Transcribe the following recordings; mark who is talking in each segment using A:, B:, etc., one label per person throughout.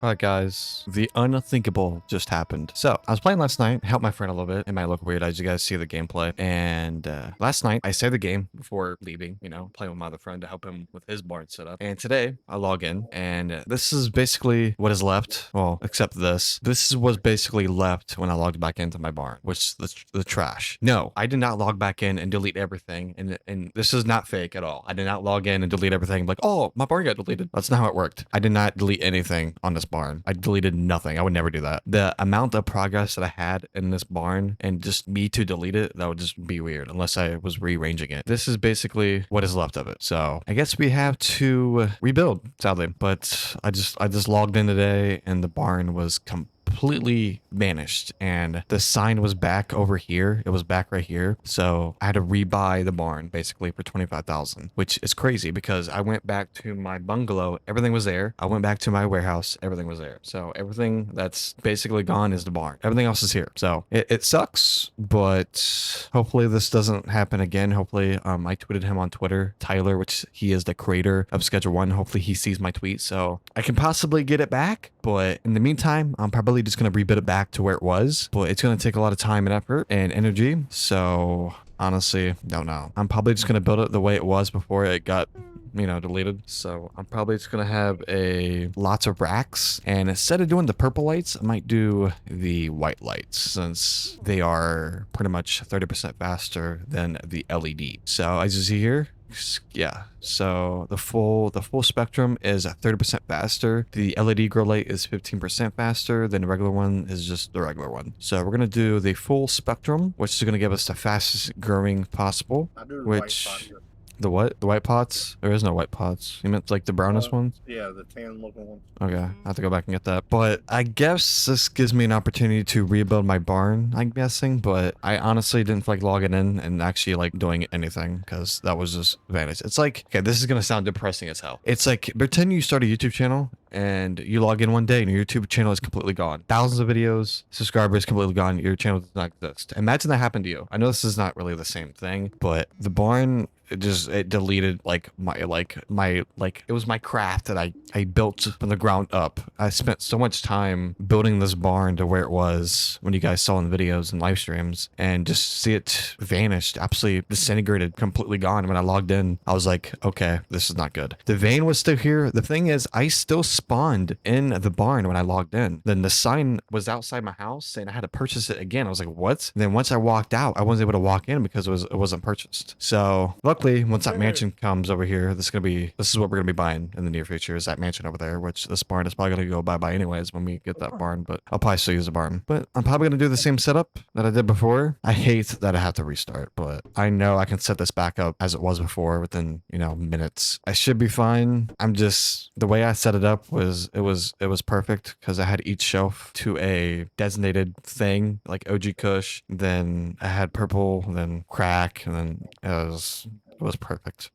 A: Alright guys, the unthinkable just happened. So, I was playing last night, helped my friend a little bit. It might look weird as you guys see the gameplay. And last night, I saved the game before leaving, playing with my other friend to help him with his barn setup. And today, I log in, and this is basically what is left. Well, except this. This is what's basically left when I logged back into my barn, which is the trash. No, I did not log back in and delete everything. And this is not fake at all. I did not log in and delete everything like, oh, my barn got deleted. That's not how it worked. I did not delete anything on this barn. I deleted nothing. I would never do that. The amount of progress that I had in this barn and just me to delete it, that would just be weird unless I was rearranging it. This is basically what is left of it. So I guess we have to rebuild, sadly. But I just logged in today and the barn was completely vanished, and the sign was back over here. It was back right here. So I had to rebuy the barn basically for 25,000, which is crazy because I went back to my bungalow, everything was there. I went back to my warehouse, everything was there. So everything that's basically gone is the barn. Everything else is here. So it sucks, but hopefully this doesn't happen again. Hopefully, I tweeted him on Twitter, Tyler, which he is the creator of Schedule 1. Hopefully he sees my tweet so I can possibly get it back. But in the meantime, I'm probably just going to rebuild it back to where it was, but it's going to take a lot of time and effort and energy. So honestly, don't know. I'm probably just going to build it the way it was before it got deleted. So I'm probably just gonna have lots of racks, and instead of doing the purple lights, I might do the white lights since they are pretty much 30% faster than the LED. So as you see here, yeah, so the full spectrum is 30% faster. The LED grow light is 15% faster than the regular one is just the regular one. So we're gonna do the full spectrum, which is gonna give us the fastest growing possible. Which the what? The white pots? There is no white pots. You meant like the brownish ones?
B: Yeah, the tan looking ones.
A: Okay, I have to go back and get that. But I guess this gives me an opportunity to rebuild my barn, I'm guessing. But I honestly didn't feel like logging in and actually like doing anything because that was just vanished. It's like, okay, this is going to sound depressing as hell. It's like, pretend you start a YouTube channel and you log in one day and your YouTube channel is completely gone. Thousands of videos, subscribers completely gone. Your channel does not exist. Imagine that happened to you. I know this is not really the same thing, but the barn, it deleted it was my craft that I built from the ground up. I spent so much time building this barn to where it was when you guys saw in the videos and live streams, and just see it vanished, absolutely disintegrated, completely gone. When I logged in, I was like, okay, this is not good. The vein was still here. The thing is, I still spawned in the barn when I logged in. Then the sign was outside my house and I had to purchase it again. I was like, what? And then once I walked out, I wasn't able to walk in because it wasn't purchased. So luckily, once that mansion comes over here, this is what we're gonna be buying in the near future, is that mansion over there, which this barn is probably gonna go bye-bye anyways when we get that barn, but I'll probably still use the barn. But I'm probably gonna do the same setup that I did before. I hate that I have to restart, but I know I can set this back up as it was before within, minutes. I should be fine. The way I set it up was perfect because I had each shelf to a designated thing, like OG Kush, then I had purple, then crack, and then it was perfect.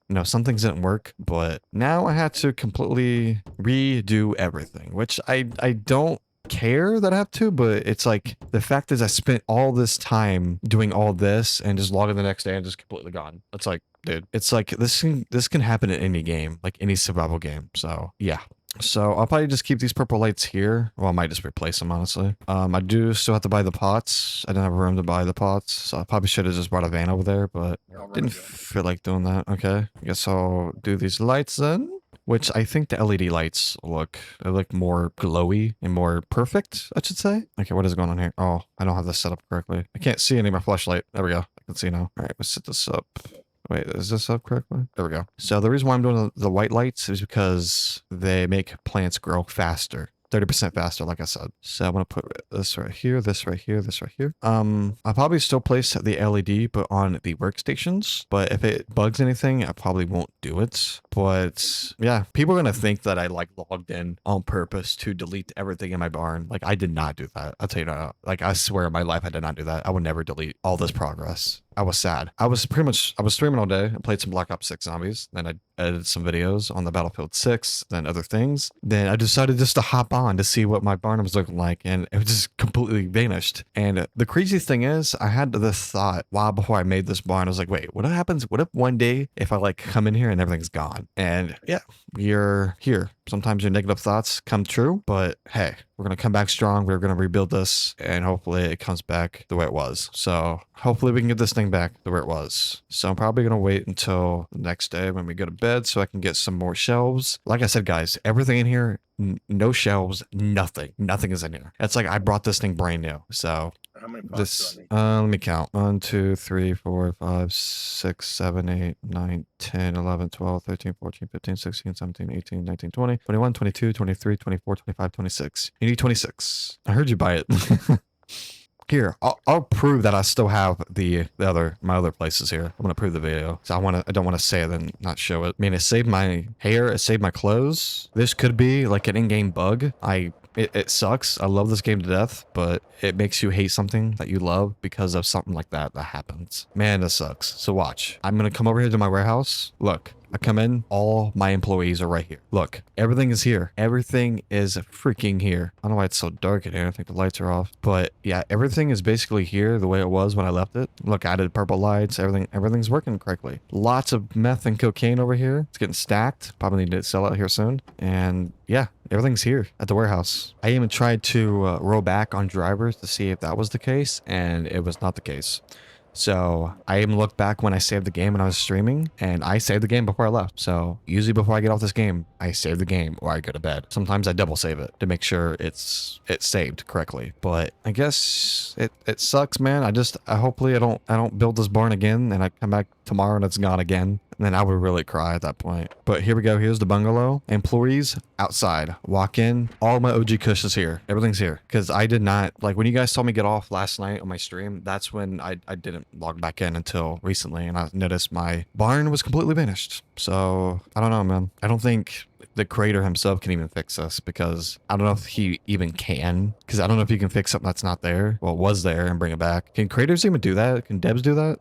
A: No, some things didn't work, but now I had to completely redo everything, which I don't care that I have to, but it's like the fact is I spent all this time doing all this and just logging the next day and just completely gone. It's like, dude, it's like this can happen in any game, like any survival game. So yeah. So I'll probably just keep these purple lights here. Well, I might just replace them, honestly. I do still have to buy the pots. I didn't have room to buy the pots, so I probably should have just brought a van over there, but didn't feel like doing that. Okay, I guess I'll do these lights then. Which I think the LED lights look more glowy and more perfect, I should say. Okay, what is going on here? Oh, I don't have this set up correctly. I can't see any of my flashlight. There we go. I can see now. All right, let's set this up. Wait, is this up correctly? There we go. So the reason why I'm doing the white lights is because they make plants grow faster. 30% faster, like I said. So I'm gonna put this right here, this right here, this right here. I'll probably still place the LED, but on the workstations. But if it bugs anything, I probably won't do it. But yeah, people are gonna think that I logged in on purpose to delete everything in my barn. Like I did not do that. I'll tell you now. Like I swear in my life I did not do that. I would never delete all this progress. I was sad. I was streaming all day. I played some Black Ops 6 Zombies. Then I edited some videos on the Battlefield 6, then other things. Then I decided just to hop on to see what my barn was looking like, and it just completely vanished. And the crazy thing is, I had this thought while before I made this barn. I was like, wait, what happens? What if one day if I come in here and everything's gone? And yeah, you're here. Sometimes your negative thoughts come true, but hey, we're going to come back strong. We're going to rebuild this, and hopefully it comes back the way it was. So hopefully we can get this thing back the way it was. So I'm probably going to wait until the next day when we go to bed so I can get some more shelves. Like I said, guys, everything in here, no shelves, nothing. Nothing is in here. It's like I brought this thing brand new. So
B: How many pots
A: this,
B: do I need?
A: let me count. 1, 2, 3, 4, 5, 6, 7, 8, 9, 10, 11, 12, 13, 14, 15, 16, 17, 18, 19, 20, 21, 22, 23, 24, 25, 26. You need 26. I heard you buy it. Here, I'll prove that I still have my other places here. I'm gonna prove the video. So I don't want to say it and not show it. I mean, it saved my hair, it saved my clothes. This could be like an in-game bug. It sucks. I love this game to death, but it makes you hate something that you love because of something like that happens. Man, this sucks. So watch. I'm gonna come over here to my warehouse. Look. I come in, all my employees are right here. Look, everything is here. Everything is freaking here. I don't know why it's so dark in here. I think the lights are off. But yeah, everything is basically here the way it was when I left it. Look, I added purple lights. Everything's working correctly. Lots of meth and cocaine over here. It's getting stacked. Probably need to sell out here soon. And yeah, everything's here at the warehouse. I even tried to roll back on drivers to see if that was the case, and it was not the case. So I even looked back when I saved the game when I was streaming, and I saved the game before I left. So usually before I get off this game, I save the game or I go to bed. Sometimes I double save it to make sure it's saved correctly. But I guess it sucks, man. Hopefully I don't build this barn again and I come back tomorrow and it's gone again. And then I would really cry at that point. But here we go. Here's the bungalow. Employees outside. Walk in. All my OG Kush is here. Everything's here. Because I did not, like when you guys saw me get off last night on my stream, that's when I didn't log back in until recently. And I noticed my barn was completely vanished. So I don't know, man. I don't think the creator himself can even fix this because I don't know if he even can. Because I don't know if you can fix something that's not there. Well, it was there and bring it back. Can creators even do that? Can devs do that?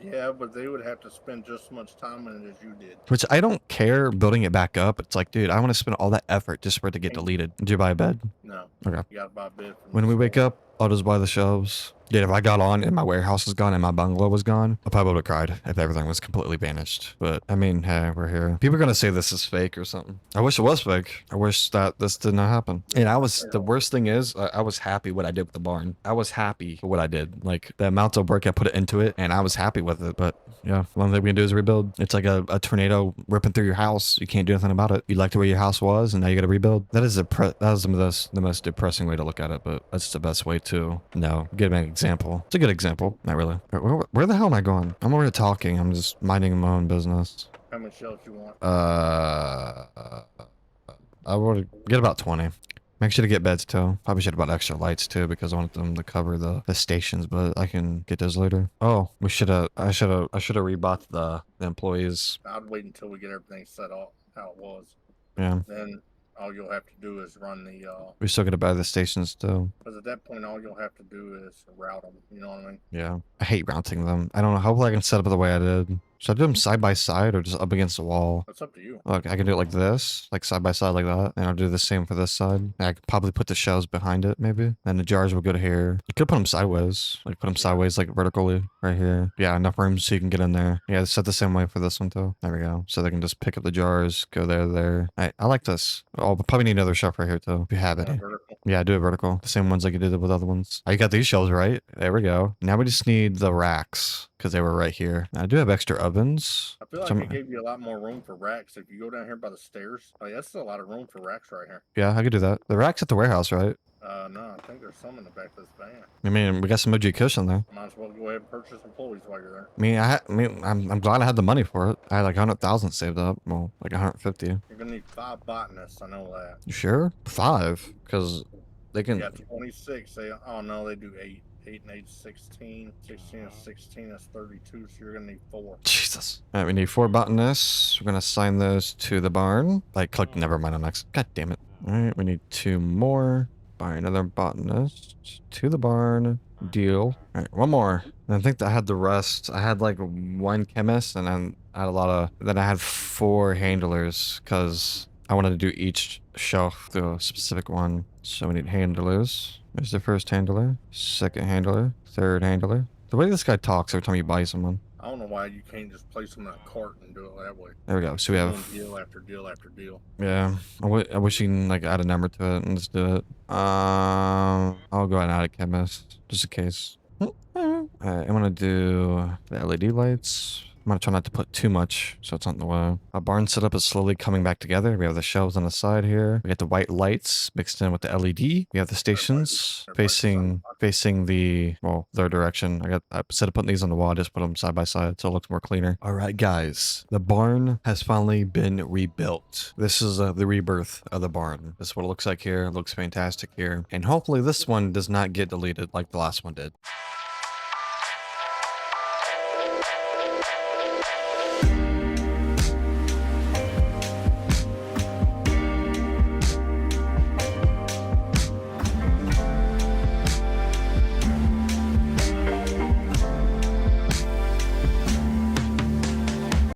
B: Yeah, but they would have to spend just as much time on it as you did.
A: Which I don't care building it back up. It's like, dude, I want to spend all that effort just for it to get deleted. Did you buy a bed?
B: No.
A: Okay.
B: You gotta buy a bed.
A: When we wake up, I'll just buy the shelves. Dude, if I got on and my warehouse was gone and my bungalow was gone, I probably would have cried if everything was completely vanished. But I mean, hey, we're here. People are gonna say this is fake or something. I wish it was fake. I wish that this did not happen. And the worst thing is, I was happy what I did with the barn. I was happy with what I did. Like the amount of work I put into it, and I was happy with it. But yeah, one thing we can do is rebuild. It's like a tornado ripping through your house. You can't do anything about it. You liked the way your house was, and now you got to rebuild. That is the most depressing way to look at it, but that's the best way to give an example. It's a good example. Not really. Where the hell am I going? I'm over here talking. I'm just minding my own business.
B: How many shelves you want?
A: I would get about 20. Make sure to get beds too. Probably should have bought extra lights too because I want them to cover the stations, but I can get those later. Oh, I should have rebought the employees.
B: I'd wait until we get everything set up how it was.
A: Yeah.
B: Then all you'll have to do is run the
A: We're still gonna buy the stations too.
B: because at that point all you'll have to do is route them, you know what I mean?
A: Yeah. I hate routing them. I don't know. Hopefully I can set up the way I did. Should I do them side by side or just up against the wall?
B: That's up to you.
A: Look, I can do it like this, like side by side like that. And I'll do the same for this side. And I could probably put the shelves behind it, maybe. And the jars will go to here. You could put them sideways. Like put them sideways, like vertically right here. Yeah, enough room so you can get in there. Yeah, set the same way for this one too. There we go. So they can just pick up the jars, go there. I like this. Oh, but probably need another shelf right here too, if you have any. Yeah, do it vertical. The same ones like you did with other ones. Oh, you got these shelves right. There we go. Now we just need the racks because they were right here. I do have extra ovens.
B: I feel like it gave you a lot more room for racks. If you go down here by the stairs, like that's a lot of room for racks right here.
A: Yeah, I could do that. The rack's at the warehouse, right?
B: No, I think there's some in the back of this van.
A: I mean, we got some OG cushion there.
B: Might as well go ahead and purchase employees while you're there.
A: I'm glad I had the money for it. I had like 100,000 saved up. Well, like 150.
B: You're gonna need 5 botanists. I know that.
A: You sure? 5? Because they can.
B: Yeah, 26. Oh no, they do 8. 8 and 8 is 16. 16 is 16. That's 32. So you're gonna need 4.
A: Jesus. All right, we need 4 botanists. We're gonna assign those to the barn. Click. Never mind. I'm next. God damn it. All right, we need 2 more. Buy another botanist to the barn. Deal. All right, 1 more. And I think that I had the rest. I had like 1 chemist, and then I had Then I had 4 handlers because I wanted to do each shelf to a specific one. So we need handlers. There's the first handler, second handler, third handler. The way this guy talks every time you buy someone.
B: I don't know why you can't just place them in a cart and do it that way.
A: There we go. So we
B: You're
A: have,
B: doing deal after deal after deal.
A: yeah. I wish you can like add a number to it and just do it. I'll go ahead and add a chemist just in case. Alright, I'm gonna do the LED lights. I'm gonna try not to put too much so it's not in the way. Our barn setup is slowly coming back together. We have the shelves on the side here. We got the white lights mixed in with the LED. We have the stations facing the, well, their direction. Instead of putting these on the wall, I just put them side by side so it looks more cleaner. All right, guys, the barn has finally been rebuilt. This is the rebirth of the barn. This is what it looks like here. It looks fantastic here. And hopefully this one does not get deleted like the last one did.